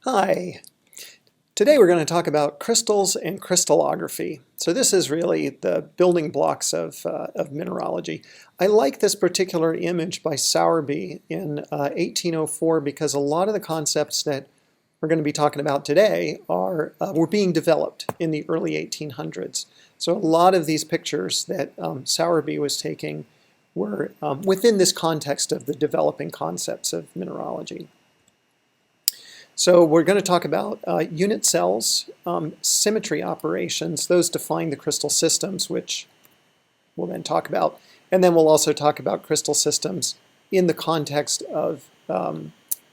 Hi. Today we're going to talk about crystals and crystallography. So this is really the building blocks of mineralogy. I like this particular image by Sowerby in 1804 because a lot of the concepts that we're going to be talking about today were being developed in the early 1800s. So a lot of these pictures that Sowerby was taking were within this context of the developing concepts of mineralogy. So we're going to talk about unit cells, symmetry operations. Those define the crystal systems, which we'll then talk about. And then we'll also talk about crystal systems in the context of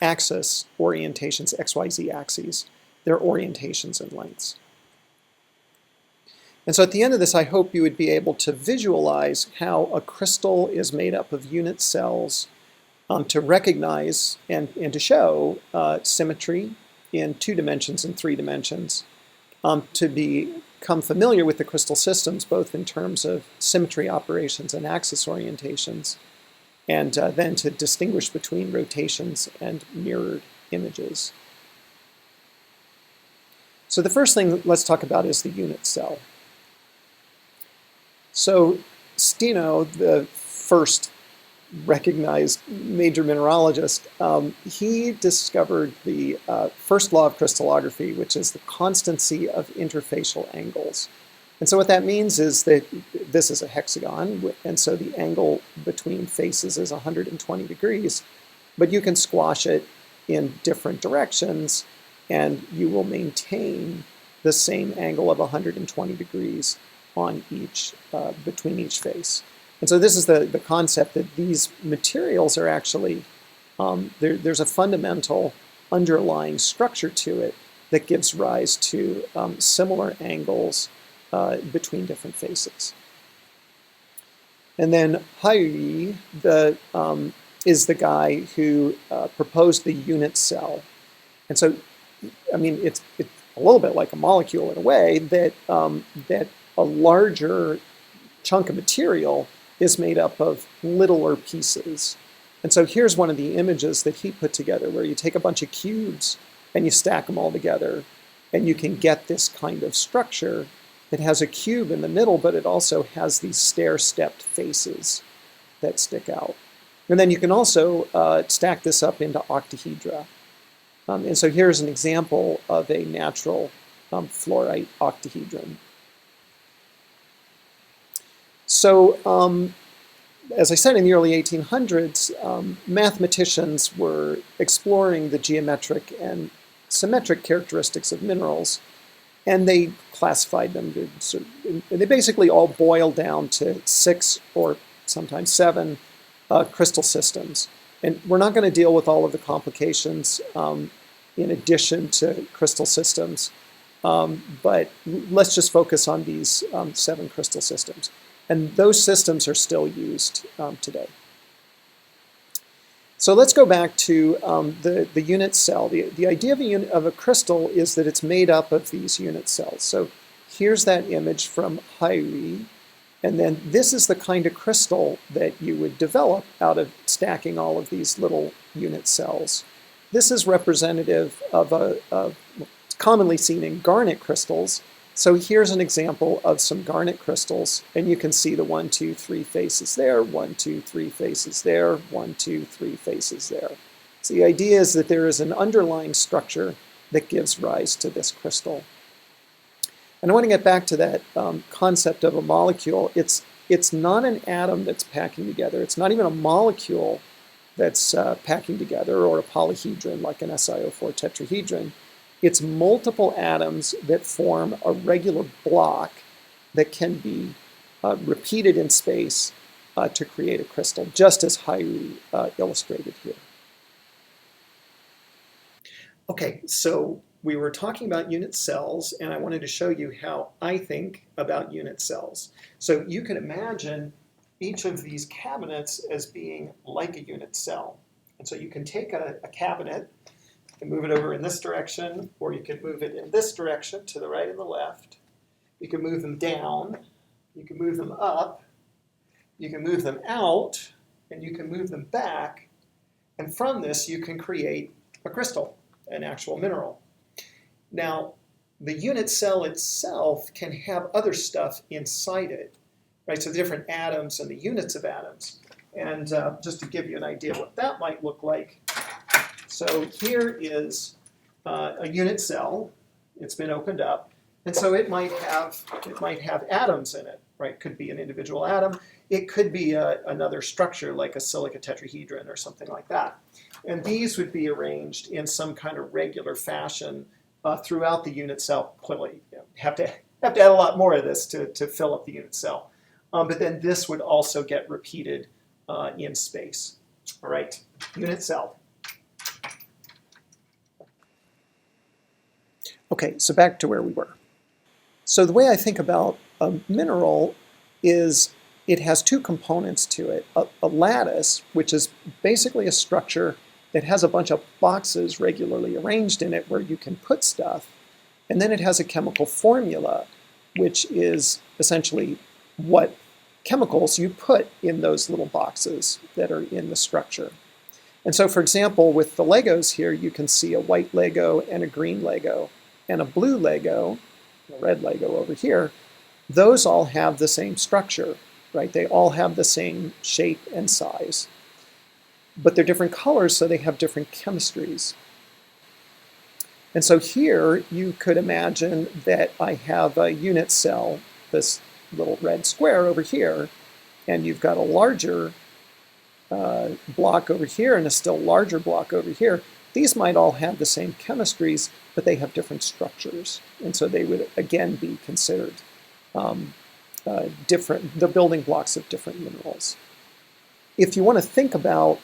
axis orientations, XYZ axes, their orientations and lengths. And so at the end of this, I hope you would be able to visualize how a crystal is made up of unit cells, to recognize and to show symmetry in 2 dimensions and 3 dimensions, to become familiar with the crystal systems, both in terms of symmetry operations and axis orientations, and then to distinguish between rotations and mirrored images. So the first thing let's talk about is the unit cell. So Steno, the first recognized major mineralogist, he discovered the first law of crystallography, which is the constancy of interfacial angles. And so what that means is that this is a hexagon, and so the angle between faces is 120 degrees, but you can squash it in different directions, and you will maintain the same angle of 120 degrees on each, between each face. And so this is the concept that these materials are actually, there's a fundamental underlying structure to it that gives rise to similar angles between different faces. And then Hayuri is the guy who proposed the unit cell. And so, I mean, it's a little bit like a molecule in a way that, that a larger chunk of material is made up of littler pieces. And so here's one of the images that he put together where you take a bunch of cubes and you stack them all together, and you can get this kind of structure that has a cube in the middle, but it also has these stair-stepped faces that stick out. And then you can also stack this up into octahedra. And so here's an example of a natural fluorite octahedron. So, as I said, in the early 1800s, mathematicians were exploring the geometric and symmetric characteristics of minerals, and they classified them. They basically all boiled down to 6 or sometimes 7 crystal systems. And we're not going to deal with all of the complications in addition to crystal systems, but let's just focus on these 7 crystal systems. And those systems are still used today. So let's go back to the unit cell. The idea of a crystal is that it's made up of these unit cells. So here's that image from Hayuri. And then this is the kind of crystal that you would develop out of stacking all of these little unit cells. This is representative of commonly seen in garnet crystals. So here's an example of some garnet crystals, and you can see the 1, 2, 3 faces there, 1, 2, 3 faces there, 1, 2, 3 faces there. So the idea is that there is an underlying structure that gives rise to this crystal. And I want to get back to that concept of a molecule. It's not an atom that's packing together. It's not even a molecule that's packing together, or a polyhedron like an SiO4 tetrahedron. It's multiple atoms that form a regular block that can be repeated in space to create a crystal, just as Hayuri illustrated here. Okay, so we were talking about unit cells, and I wanted to show you how I think about unit cells. So you can imagine each of these cabinets as being like a unit cell. And so you can take a cabinet and move it over in this direction, or you can move it in this direction to the right and the left. You can move them down, you can move them up, you can move them out, and you can move them back. And from this, you can create a crystal, an actual mineral. Now, the unit cell itself can have other stuff inside it, right? So different atoms and the units of atoms. And just to give you an idea what that might look like, so here is a unit cell. It's been opened up, and so it might have atoms in it, right? Could be an individual atom. It could be another structure like a silica tetrahedron or something like that. And these would be arranged in some kind of regular fashion throughout the unit cell. Clearly, have to add a lot more of this to fill up the unit cell. But then this would also get repeated in space. All right, unit cell. Okay, so back to where we were. So the way I think about a mineral is it has two components to it. A lattice, which is basically a structure that has a bunch of boxes regularly arranged in it where you can put stuff. And then it has a chemical formula, which is essentially what chemicals you put in those little boxes that are in the structure. And so, for example, with the Legos here, you can see a white Lego and a green Lego and a blue Lego, a red Lego over here. Those all have the same structure, right? They all have the same shape and size. But they're different colors, so they have different chemistries. And so here you could imagine that I have a unit cell, this little red square over here, and you've got a larger block over here and a still larger block over here. These might all have the same chemistries, but they have different structures. And so they would, again, be considered different, the building blocks of different minerals. If you want to think about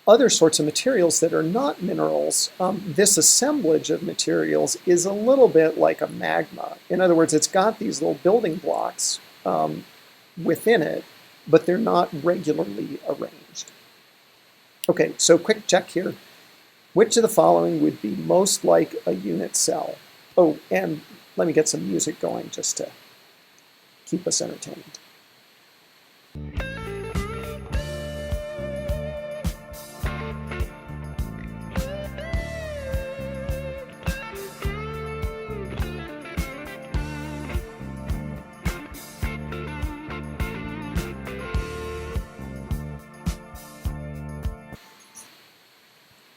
other sorts of materials that are not minerals, this assemblage of materials is a little bit like a magma. In other words, it's got these little building blocks within it, but they're not regularly arranged. Okay, so quick check here. Which of the following would be most like a unit cell? Oh, and let me get some music going just to keep us entertained.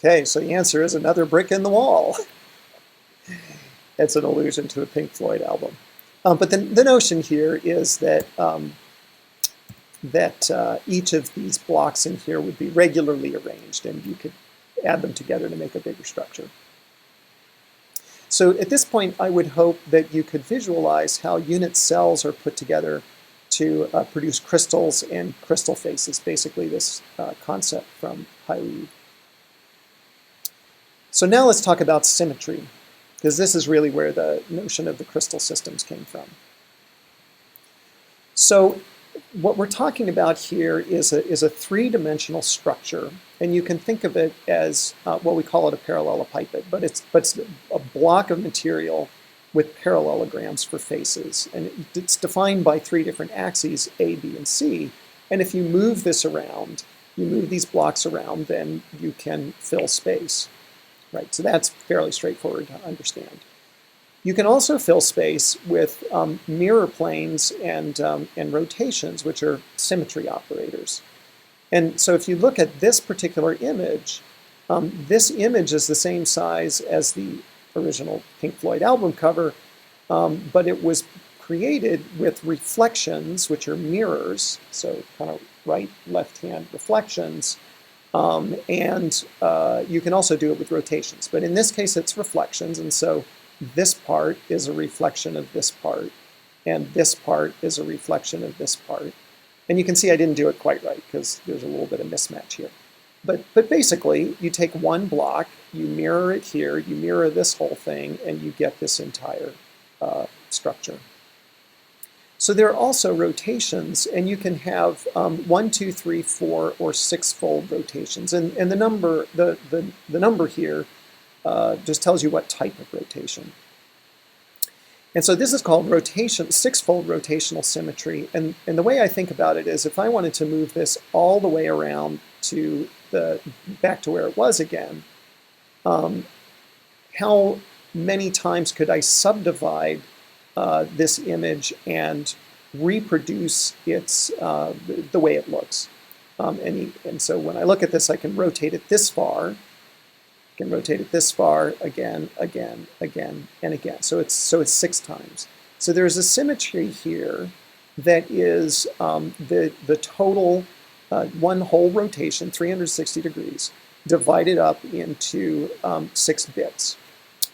Okay, so the answer is Another Brick in the Wall. It's an allusion to a Pink Floyd album. But the notion here is that, each of these blocks in here would be regularly arranged, and you could add them together to make a bigger structure. So at this point, I would hope that you could visualize how unit cells are put together to produce crystals and crystal faces, basically this concept from Haile. So now let's talk about symmetry, because this is really where the notion of the crystal systems came from. So what we're talking about here is a three-dimensional structure, and you can think of it as, well, we call it a parallelepiped, but it's a block of material with parallelograms for faces, and it's defined by three different axes, A, B, and C, and if you move this around, you move these blocks around, then you can fill space. Right, so that's fairly straightforward to understand. You can also fill space with mirror planes and rotations, which are symmetry operators. And so if you look at this particular image, this image is the same size as the original Pink Floyd album cover, but it was created with reflections, which are mirrors, so kind of right, left-hand reflections. You can also do it with rotations, but in this case it's reflections, and so this part is a reflection of this part, and this part is a reflection of this part. And you can see I didn't do it quite right because there's a little bit of mismatch here. But basically, you take one block, you mirror it here, you mirror this whole thing, and you get this entire structure. So there are also rotations, and you can have 1, 2, 3, 4, or 6-fold rotations. And the number here just tells you what type of rotation. And so this is called rotation, 6-fold rotational symmetry. And the way I think about it is if I wanted to move this all the way around to back to where it was again, how many times could I subdivide this image and reproduce its the way it looks. And so when I look at this, I can rotate it this far. I can rotate it this far again, again, again, and again. So it's 6 times. So there's a symmetry here that is the total one whole rotation, 360 degrees, divided up into 6 bits.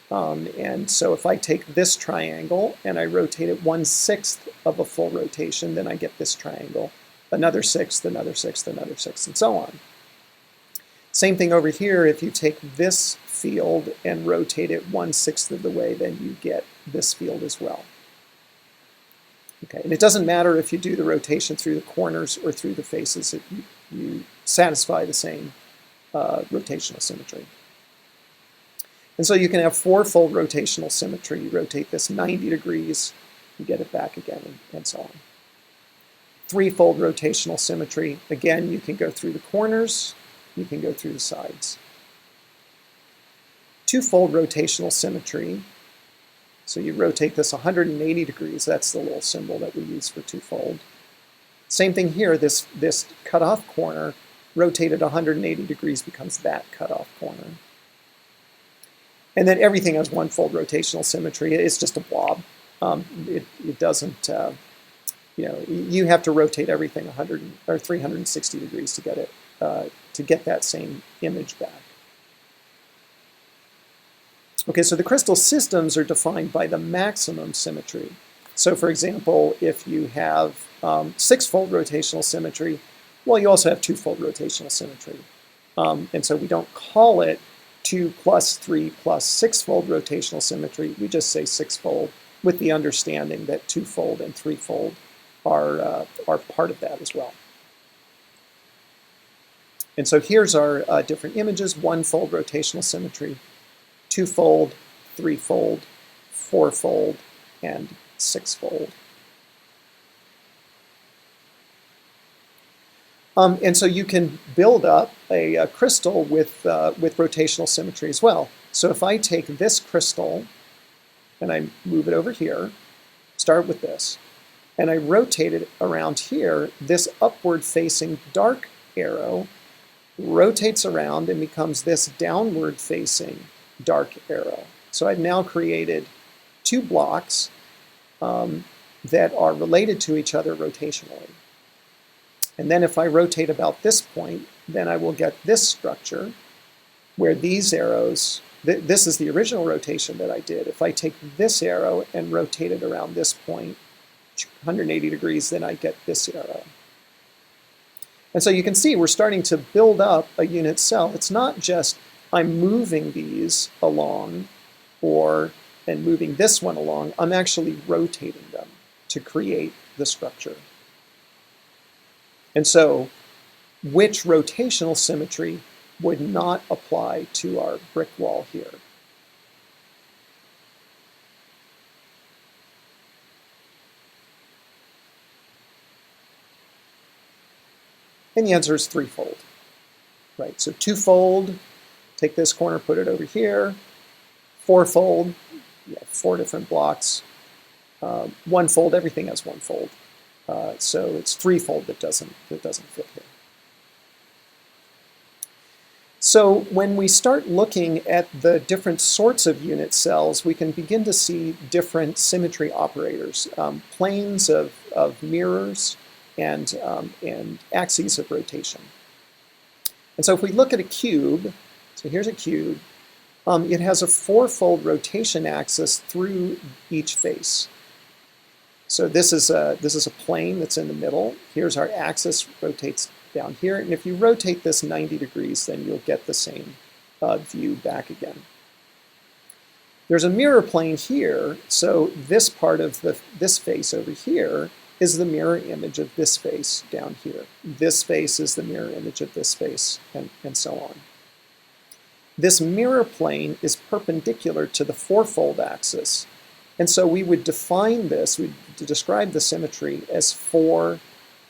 And so if I take this triangle and I rotate it 1/6 of a full rotation, then I get this triangle, another 6th, another 6th, another 6th, and so on. Same thing over here. If you take this field and rotate it 1/6 of the way, then you get this field as well. Okay, and it doesn't matter if you do the rotation through the corners or through the faces, you satisfy the same rotational symmetry. And so you can have 4-fold rotational symmetry. You rotate this 90 degrees, you get it back again, and so on. 3-fold rotational symmetry. Again, you can go through the corners, you can go through the sides. 2-fold rotational symmetry. So you rotate this 180 degrees. That's the little symbol that we use for 2-fold. Same thing here. This cutoff corner rotated 180 degrees becomes that cutoff corner. And then everything has 1-fold rotational symmetry. It's just a blob. It doesn't, you have to rotate everything 100 or 360 degrees to get it, to get that same image back. Okay, so the crystal systems are defined by the maximum symmetry. So for example, if you have 6-fold rotational symmetry, well, you also have 2-fold rotational symmetry. And so we don't call it 2 plus 3 plus 6-fold rotational symmetry. We just say 6-fold with the understanding that 2-fold and 3-fold are part of that as well. And so here's our different images: 1-fold rotational symmetry, 2-fold, 3-fold, 4-fold, and 6-fold. And so you can build up a crystal with rotational symmetry as well. So if I take this crystal and I move it over here, start with this, and I rotate it around here, this upward facing dark arrow rotates around and becomes this downward facing dark arrow. So I've now created 2 blocks that are related to each other rotationally. And then if I rotate about this point, then I will get this structure where these arrows, this is the original rotation that I did. If I take this arrow and rotate it around this point, 180 degrees, then I get this arrow. And so you can see we're starting to build up a unit cell. It's not just I'm moving these along and moving this one along. I'm actually rotating them to create the structure. And so which rotational symmetry would not apply to our brick wall here? And the answer is 3-fold, right? So 2-fold, take this corner, put it over here. 4-fold, you have 4 different blocks. 1-fold, everything has 1-fold. So it's 3-fold that doesn't fit here. So when we start looking at the different sorts of unit cells, we can begin to see different symmetry operators, planes of mirrors, and axes of rotation. And so if we look at a cube, so here's a cube, it has a 4-fold rotation axis through each face. So this is a plane that's in the middle. Here's our axis, rotates down here, and if you rotate this 90 degrees, then you'll get the same view back again. There's a mirror plane here, so this part of this face over here is the mirror image of this face down here. This face is the mirror image of this face, and so on. This mirror plane is perpendicular to the 4-fold axis, and so we would define this, we'd describe the symmetry as 4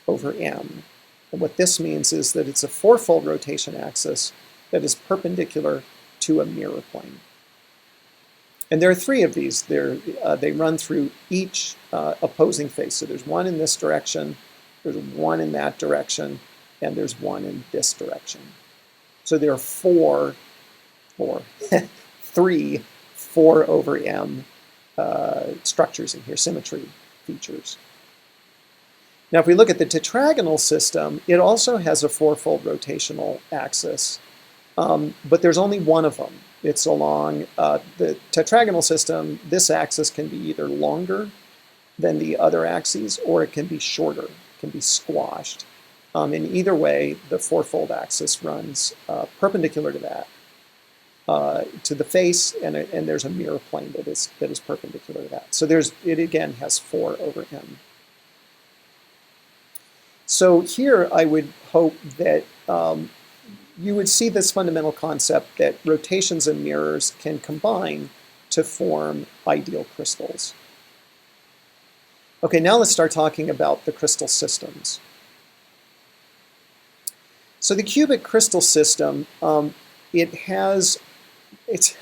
over m. And what this means is that it's a 4-fold rotation axis that is perpendicular to a mirror plane. And there are three of these. They run through each opposing face. So there's one in this direction, there's one in that direction, and there's one in this direction. So there are three 4 over m structures in here, symmetry features. Now, if we look at the tetragonal system, it also has a 4-fold rotational axis, but there's only one of them. It's along the tetragonal system. This axis can be either longer than the other axes, or it can be shorter, it can be squashed. In either way, the 4-fold axis runs perpendicular to that, to the face, and there's a mirror plane that is perpendicular to that. So it again has 4 over m. So here I would hope that you would see this fundamental concept that rotations and mirrors can combine to form ideal crystals. Okay, now let's start talking about the crystal systems. So the cubic crystal system, it's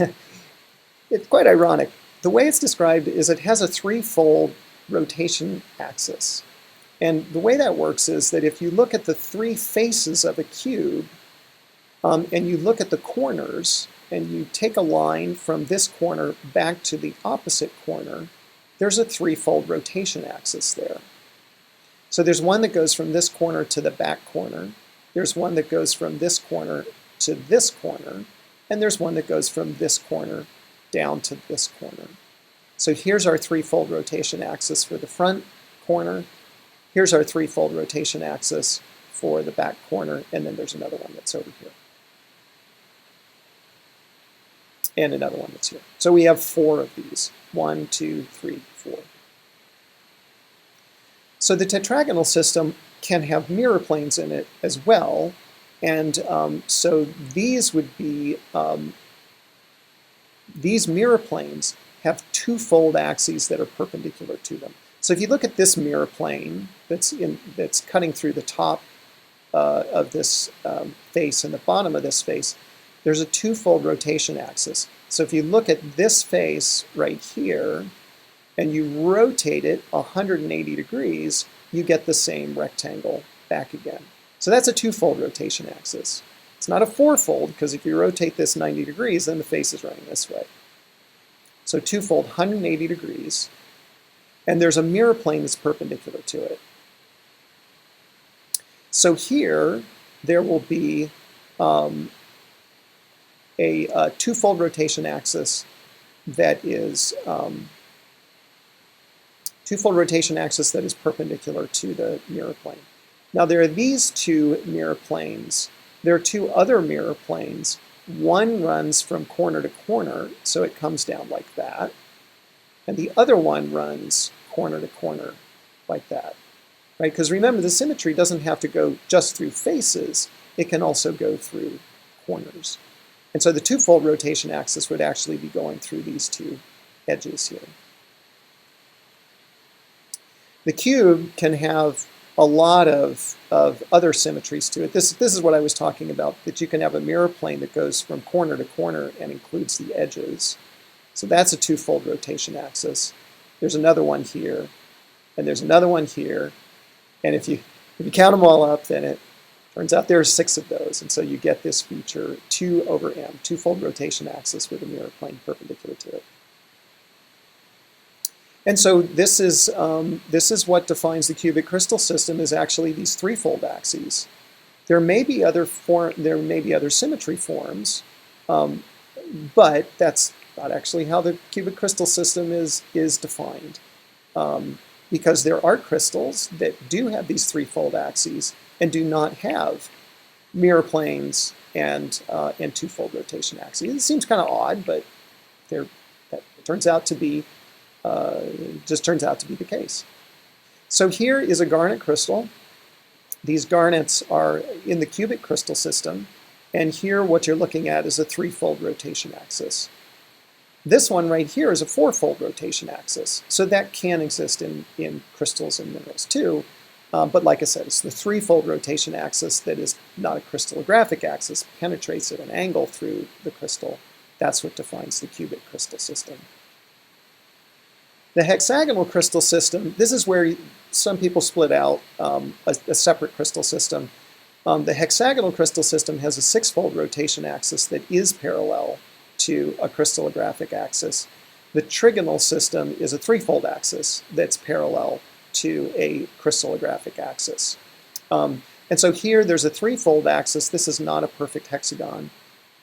quite ironic. The way it's described is it has a 3-fold rotation axis. And the way that works is that if you look at the 3 faces of a cube, and you look at the corners, and you take a line from this corner back to the opposite corner, there's a 3-fold rotation axis there. So there's one that goes from this corner to the back corner, there's one that goes from this corner to this corner, and there's one that goes from this corner down to this corner. So here's our 3-fold rotation axis for the front corner, here's our 3-fold rotation axis for the back corner, and then there's another one that's over here. And another one that's here. So we have 4 of these. 1, 2, 3, 4. So the tetragonal system can have mirror planes in it as well. And so these would be, these mirror planes have 2-fold axes that are perpendicular to them. So if you look at this mirror plane that's cutting through the top of this face and the bottom of this face, there's a 2-fold rotation axis. So if you look at this face right here, and you rotate it 180 degrees, you get the same rectangle back again. So that's a 2-fold rotation axis. It's not a 4-fold, because if you rotate this 90 degrees, then the face is running this way. So 2-fold, 180 degrees, and there's a mirror plane that's perpendicular to it. So here, there will be a 2-fold rotation axis that is 2-fold rotation axis that is perpendicular to the mirror plane. Now there are these 2 mirror planes. There are 2 other mirror planes. One runs from corner to corner, so it comes down like that. And the other one runs corner to corner like that. Right? Because remember, the symmetry doesn't have to go just through faces. It can also go through corners. And so the 2-fold rotation axis would actually be going through these 2 edges here. The cube can have a lot of other symmetries to it. This is what I was talking about, that you can have a mirror plane that goes from corner to corner and includes the edges. So that's a 2-fold rotation axis. There's another one here, and there's another one here. And if you count them all up, then it turns out there are 6 of those, and so you get this feature 2 over m, 2-fold rotation axis with a mirror plane perpendicular to it. And so this is what defines the cubic crystal system, is actually these 3-fold axes. There may be other symmetry forms, but that's not actually how the cubic crystal system is defined, because there are crystals that do have these 3-fold axes and do not have mirror planes and 2-fold rotation axes. It seems kind of odd, but that turns out to be just turns out to be the case. So here is a garnet crystal. These garnets are in the cubic crystal system, and here what you're looking at is a 3-fold rotation axis. This one right here is a 4-fold rotation axis, so that can exist in crystals and minerals too. But like I said, it's the 3-fold rotation axis that is not a crystallographic axis, penetrates at an angle through the crystal, That's what defines the cubic crystal system. The hexagonal crystal system, this is where some people split out a separate crystal system. The hexagonal crystal system has a six-fold rotation axis that is parallel to a crystallographic axis. The trigonal system is a three-fold axis that's parallel to a crystallographic axis. And so here there's a threefold axis. This is not a perfect hexagon,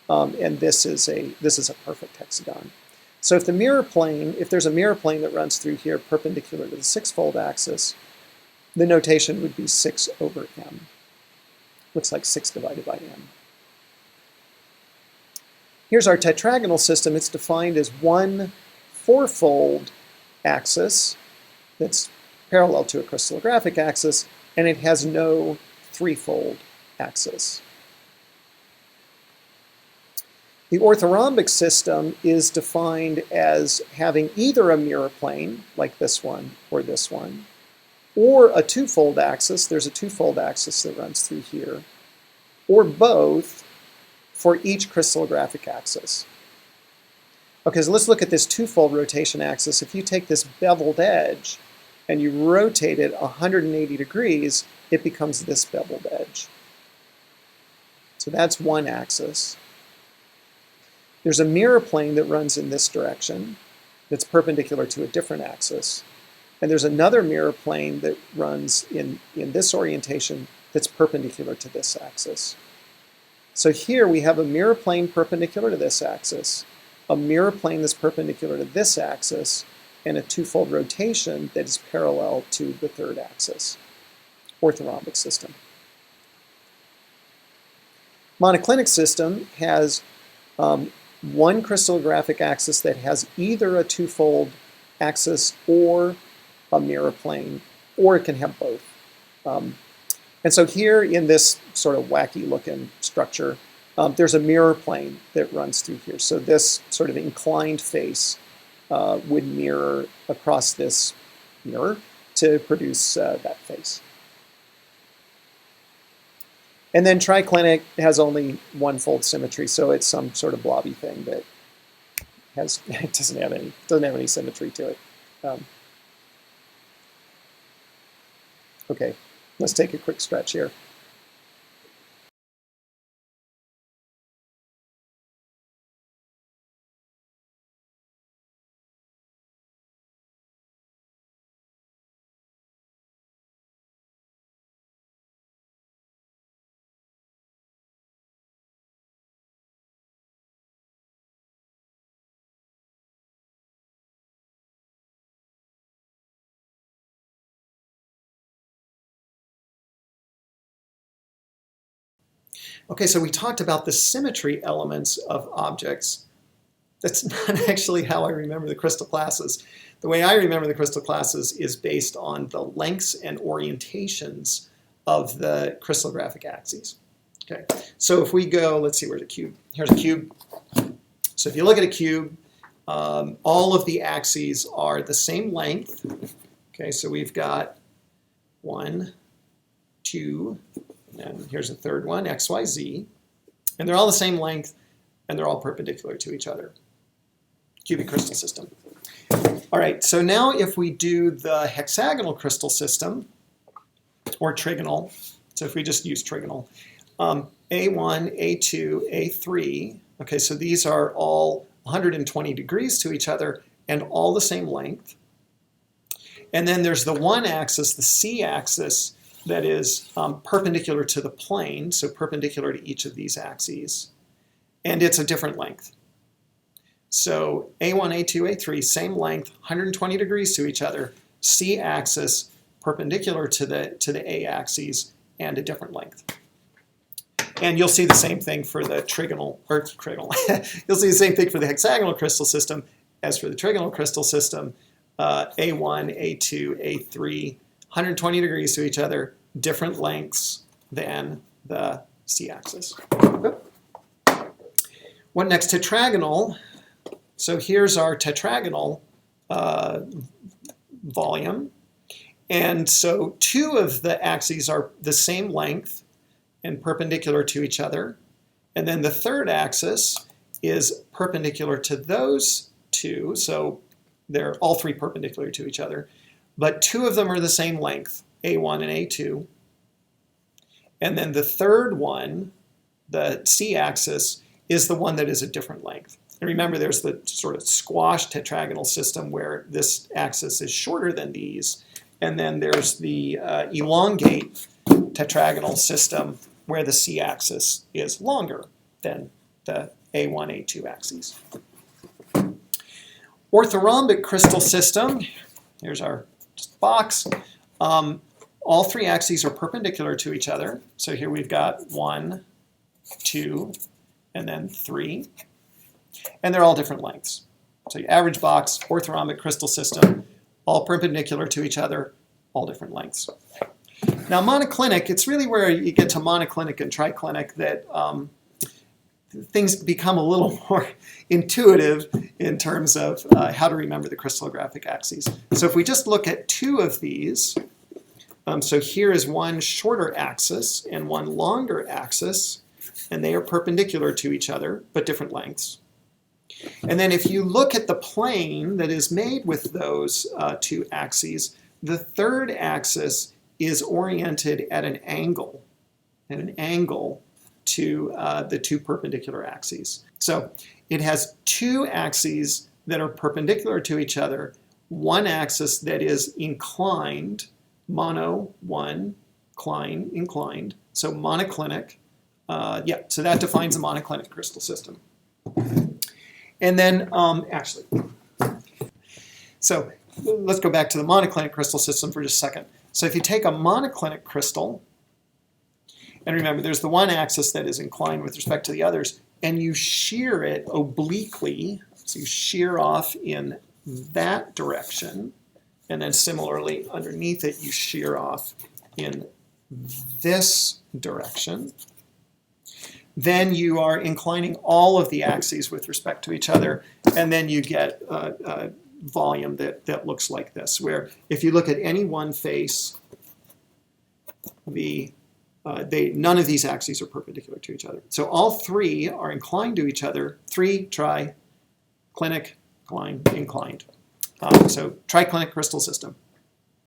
and this is a perfect hexagon. So if there's a mirror plane that runs through here perpendicular to the six-fold axis, the notation would be 6 over m. Looks like 6 divided by m. Here's our tetragonal system. It's defined as one four-fold axis that's parallel to a crystallographic axis, and it has no threefold axis. The orthorhombic system is defined as having either a mirror plane, like this one, or a twofold axis. There's a twofold axis that runs through here, or both for each crystallographic axis. Okay, so let's look at this twofold rotation axis. If you take this beveled edge and you rotate it 180 degrees, it becomes this beveled edge. So that's one axis. There's a mirror plane that runs in this direction that's perpendicular to a different axis. And there's another mirror plane that runs in this orientation that's perpendicular to this axis. So here we have a mirror plane perpendicular to this axis, a mirror plane that's perpendicular to this axis, and a twofold rotation that is parallel to the third axis. Orthorhombic system. Monoclinic system has one crystallographic axis that has either a twofold axis or a mirror plane, or it can have both. And so here in this sort of wacky looking structure, there's a mirror plane that runs through here. So this sort of inclined face would mirror across this mirror to produce that face. And then triclinic has only one-fold symmetry, so it's some sort of blobby thing that doesn't have any symmetry to it. Okay, let's take a quick stretch here. Okay, so we talked about the symmetry elements of objects. That's not actually how I remember the crystal classes. The way I remember the crystal classes is based on the lengths and orientations of the crystallographic axes. Okay, so if we go, let's see, where's a cube? Here's a cube. So if you look at a cube, all of the axes are the same length. Okay, so we've got 1, 2, and here's a third one, x, y, z. And they're all the same length, and they're all perpendicular to each other. Cubic crystal system. All right, so now if we do the hexagonal crystal system, or trigonal, so if we just use trigonal, A1, A2, A3, okay, so these are all 120 degrees to each other and all the same length. And then there's the one axis, the C axis, that is perpendicular to the plane, so perpendicular to each of these axes, and it's a different length. So A1, A2, A3, same length, 120 degrees to each other, C axis perpendicular to the A axes, and a different length. And you'll see the same thing for the trigonal, you'll see the same thing for the hexagonal crystal system as for the trigonal crystal system. A1, A2, A3, 120 degrees to each other, different lengths than the C-axis. What next? Tetragonal. So here's our tetragonal volume. And so two of the axes are the same length and perpendicular to each other. And then the third axis is perpendicular to those two, so they're all three perpendicular to each other, but two of them are the same length, A1 and A2. And then the third one, the c-axis, is the one that is a different length. And remember, there's the sort of squash tetragonal system where this axis is shorter than these. And then there's the elongate tetragonal system where the c-axis is longer than the A1, A2 axes. Orthorhombic crystal system, here's our box. All three axes are perpendicular to each other. So here we've got 1, 2, and then 3. And they're all different lengths. So your average box, orthorhombic crystal system, all perpendicular to each other, all different lengths. Now monoclinic, it's really where you get to monoclinic and triclinic that things become a little more intuitive in terms of how to remember the crystallographic axes. So if we just look at two of these, so here is one shorter axis and one longer axis, and they are perpendicular to each other, but different lengths. And then if you look at the plane that is made with those two axes, the third axis is oriented at an angle to the two perpendicular axes. So it has two axes that are perpendicular to each other, one axis that is inclined, mono, one, inclined, so monoclinic. So that defines a monoclinic crystal system. And then, so let's go back to the monoclinic crystal system for just a second. So if you take a monoclinic crystal, and remember there's the one axis that is inclined with respect to the others, and you shear it obliquely, so you shear off in that direction, and then similarly underneath it you shear off in this direction. Then you are inclining all of the axes with respect to each other, and then you get a volume that looks like this, where if you look at any one face, none of these axes are perpendicular to each other. So all three are inclined to each other, triclinic, inclined. So triclinic crystal system.